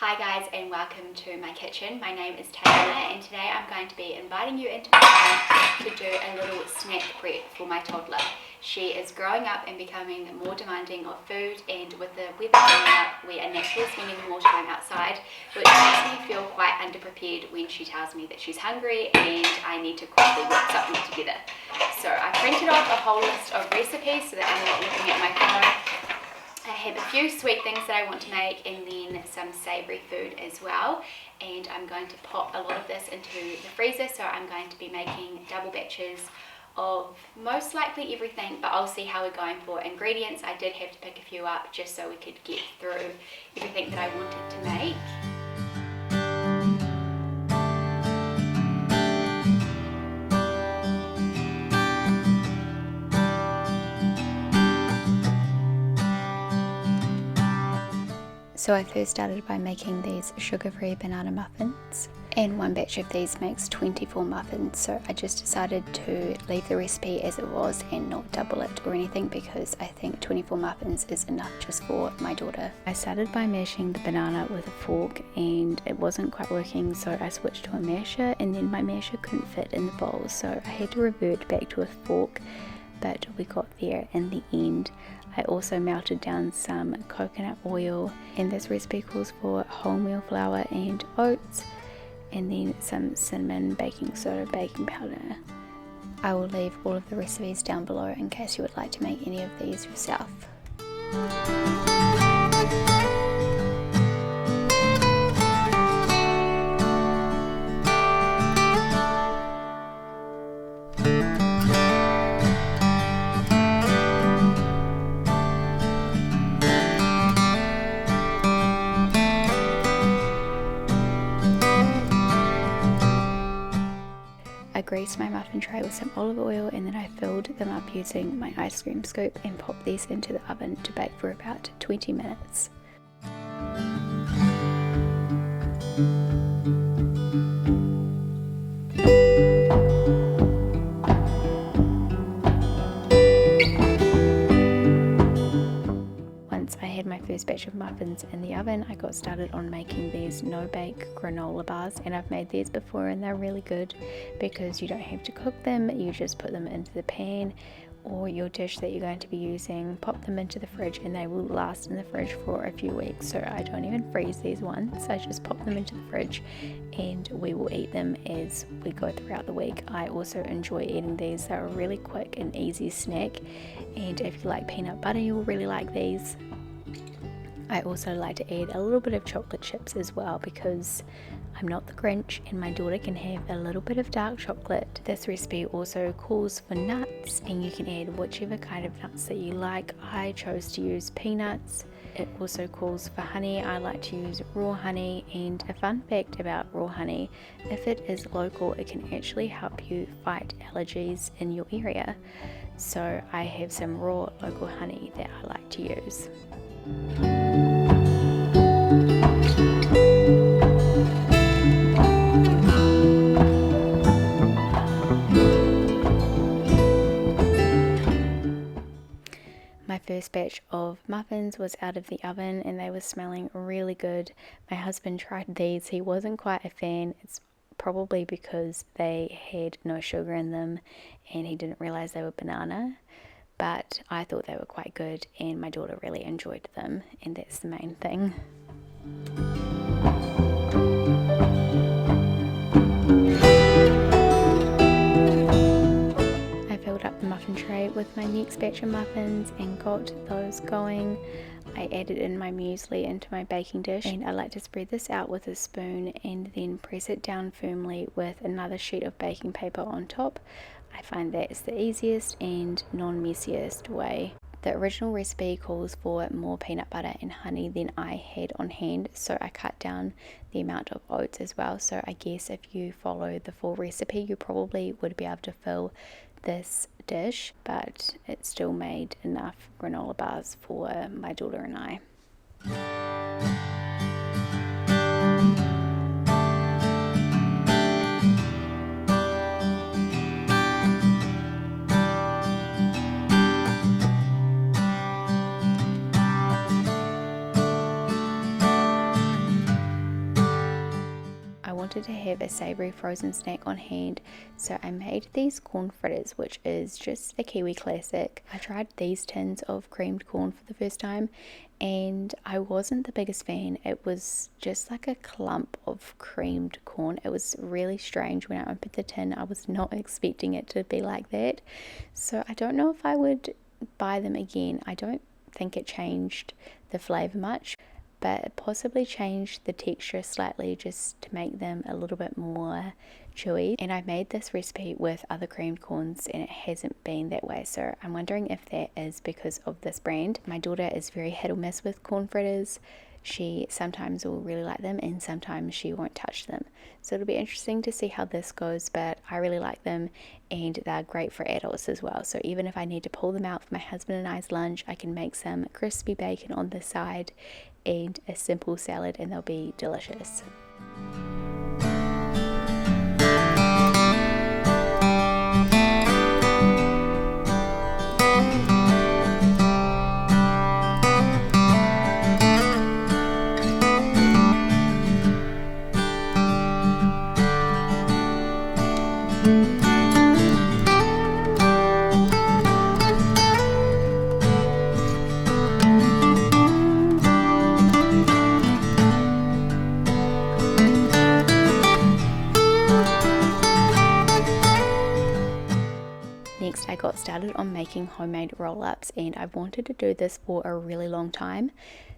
Hi guys and welcome to my kitchen. My name is Taylor and today I'm going to be inviting you into my home to do a little snack prep for my toddler. She is growing up and becoming more demanding of food, and with the weather coming up we are naturally spending more time outside, which makes me feel quite underprepared when she tells me that she's hungry and I need to quickly whip something together. So I printed off a whole list of recipes so that I'm not looking at my phone. I have a few sweet things that I want to make and then some savoury food as well, and I'm going to pop a lot of this into the freezer. So I'm going to be making double batches of most likely everything, but I'll see how we're going for ingredients. I did have to pick a few up just so we could get through everything that I wanted to make. So I first started by making these sugar-free banana muffins, and one batch of these makes 24 muffins, so I just decided to leave the recipe as it was and not double it or anything because I think 24 muffins is enough just for my daughter. I started by mashing the banana with a fork and it wasn't quite working, so I switched to a masher, and then my masher couldn't fit in the bowl, so I had to revert back to a fork, but we got there in the end. I also melted down some coconut oil, and this recipe calls for wholemeal flour and oats, and then some cinnamon, baking soda, baking powder. I will leave all of the recipes down below in case you would like to make any of these yourself. I greased my muffin tray with some olive oil, and then I filled them up using my ice cream scoop and popped these into the oven to bake for about 20 minutes. Once I had my first batch of muffins in the oven, I got started on making these no-bake granola bars, and I've made these before and they're really good because you don't have to cook them, you just put them into the pan or your dish that you're going to be using, pop them into the fridge, and they will last in the fridge for a few weeks. So I don't even freeze these ones, I just pop them into the fridge and we will eat them as we go throughout the week. I also enjoy eating these, they're a really quick and easy snack, and if you like peanut butter you'll really like these. I also like to add a little bit of chocolate chips as well because I'm not the Grinch and my daughter can have a little bit of dark chocolate. This recipe also calls for nuts, and you can add whichever kind of nuts that you like. I chose to use peanuts. It also calls for honey. I like to use raw honey, and a fun fact about raw honey, if it is local it can actually help you fight allergies in your area. So I have some raw local honey that I like to use. My first batch of muffins was out of the oven and they were smelling really good. My husband tried these, he wasn't quite a fan. It's probably because they had no sugar in them and he didn't realize they were banana, but I thought they were quite good and my daughter really enjoyed them, and that's the main thing. I filled up the muffin tray with my next batch of muffins and got those going. I added in my muesli into my baking dish, and I like to spread this out with a spoon and then press it down firmly with another sheet of baking paper on top. I find that is the easiest and non-messiest way. The original recipe calls for more peanut butter and honey than I had on hand, so I cut down the amount of oats as well. So I guess if you follow the full recipe you probably would be able to fill this dish, but it still made enough granola bars for my daughter and I. wanted to have a savoury frozen snack on hand, so I made these corn fritters, which is just a Kiwi classic. I tried these tins of creamed corn for the first time and I wasn't the biggest fan. It was just like a clump of creamed corn. It was really strange when I opened the tin. I was not expecting it to be like that. So I don't know if I would buy them again. I don't think it changed the flavour much, but it possibly changed the texture slightly just to make them a little bit more chewy. And I made this recipe with other creamed corns and it hasn't been that way, so I'm wondering if that is because of this brand. My daughter is very hit or miss with corn fritters. She sometimes will really like them and sometimes she won't touch them, so it'll be interesting to see how this goes, but I really like them and they're great for adults as well. So even if I need to pull them out for my husband and I's lunch, I can make some crispy bacon on the side and a simple salad and they'll be delicious. Next, I got started on making homemade roll-ups and I've wanted to do this for a really long time,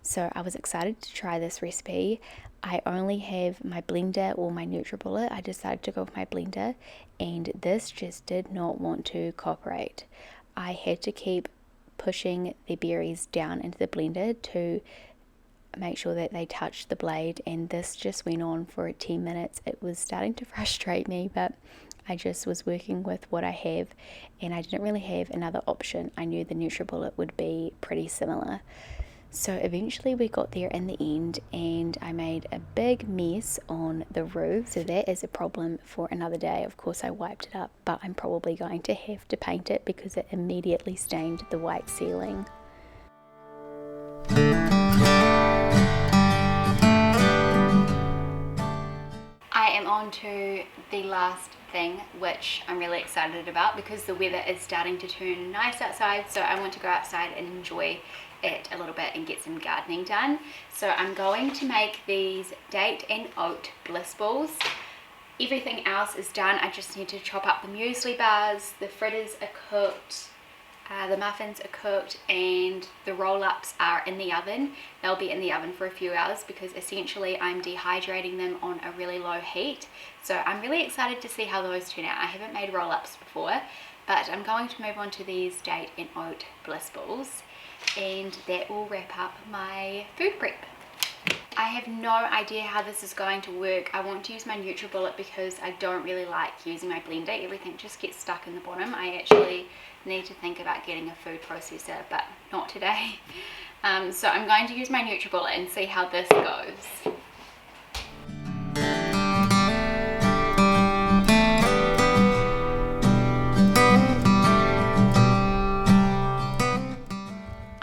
so I was excited to try this recipe. I only have my blender or my NutriBullet. I decided to go with my blender and this just did not want to cooperate. I had to keep pushing the berries down into the blender to make sure that they touched the blade, and this just went on for 10 minutes. It was starting to frustrate me, but I just was working with what I have and I didn't really have another option. I knew the NutriBullet would be pretty similar. So eventually we got there in the end and I made a big mess on the roof. So that is a problem for another day. Of course I wiped it up, but I'm probably going to have to paint it because it immediately stained the white ceiling. I am on to the last thing, which I'm really excited about because the weather is starting to turn nice outside, so I want to go outside and enjoy it a little bit and get some gardening done. So I'm going to make these date and oat bliss balls. Everything else is done. I just need to chop up the muesli bars, the fritters are cooked, the muffins are cooked, and the roll-ups are in the oven. They'll be in the oven for a few hours because essentially I'm dehydrating them on a really low heat. So I'm really excited to see how those turn out. I haven't made roll-ups before, but I'm going to move on to these date and oat bliss balls, and that will wrap up my food prep. I have no idea how this is going to work. I want to use my NutriBullet because I don't really like using my blender. Everything just gets stuck in the bottom. I actually need to think about getting a food processor, but not today. So I'm going to use my NutriBullet and see how this goes.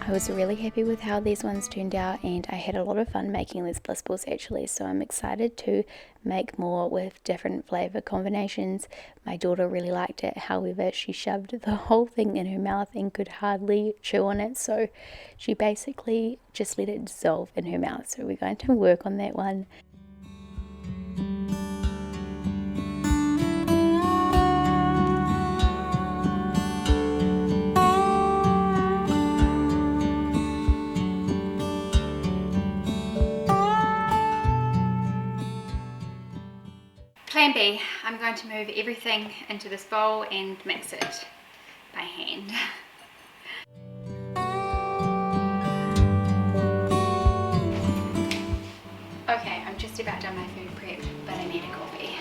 I was really happy with how these ones turned out and I had a lot of fun making these bliss balls actually, so I'm excited to make more with different flavour combinations. My daughter really liked it, however she shoved the whole thing in her mouth and could hardly chew on it, so she basically just let it dissolve in her mouth, so we're going to work on that one. Plan B, I'm going to move everything into this bowl and mix it by hand. Okay, I'm just about done my food prep, but I need a coffee.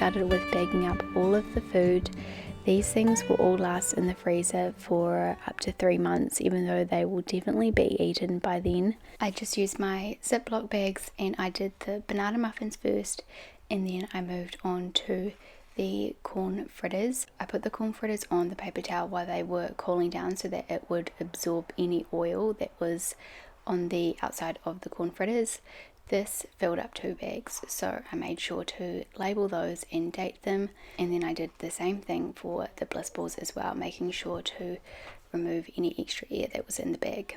started with bagging up all of the food. These things will all last in the freezer for up to 3 months, even though they will definitely be eaten by then. I just used my Ziploc bags and I did the banana muffins first, and then I moved on to the corn fritters. I put the corn fritters on the paper towel while they were cooling down so that it would absorb any oil that was on the outside of the corn fritters. This filled up 2 bags, so I made sure to label those and date them, and then I did the same thing for the bliss balls as well, making sure to remove any extra air that was in the bag.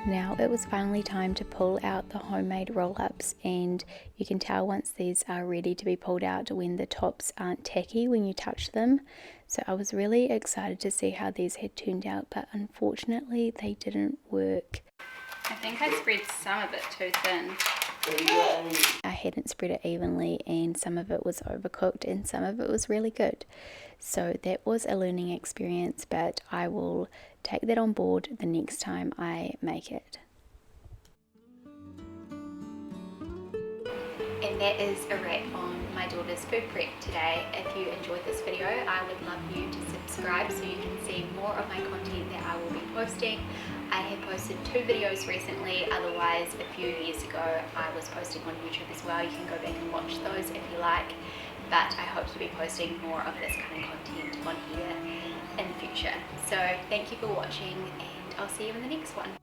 Now it was finally time to pull out the homemade roll-ups, and you can tell once these are ready to be pulled out when the tops aren't tacky when you touch them. So I was really excited to see how these had turned out, but unfortunately they didn't work. I think I spread some of it too thin. I hadn't spread it evenly, and some of it was overcooked and some of it was really good. So that was a learning experience, but I will take that on board the next time I make it. And that is a wrap on my daughter's food prep today. If you enjoyed this video, I would love you to subscribe so you can see more of my content that I will be posting. I have posted 2 videos recently, otherwise a few years ago I was posting on YouTube as well. You can go back and watch those if you like, but I hope to be posting more of this kind of content on here in the future. So thank you for watching, and I'll see you in the next one.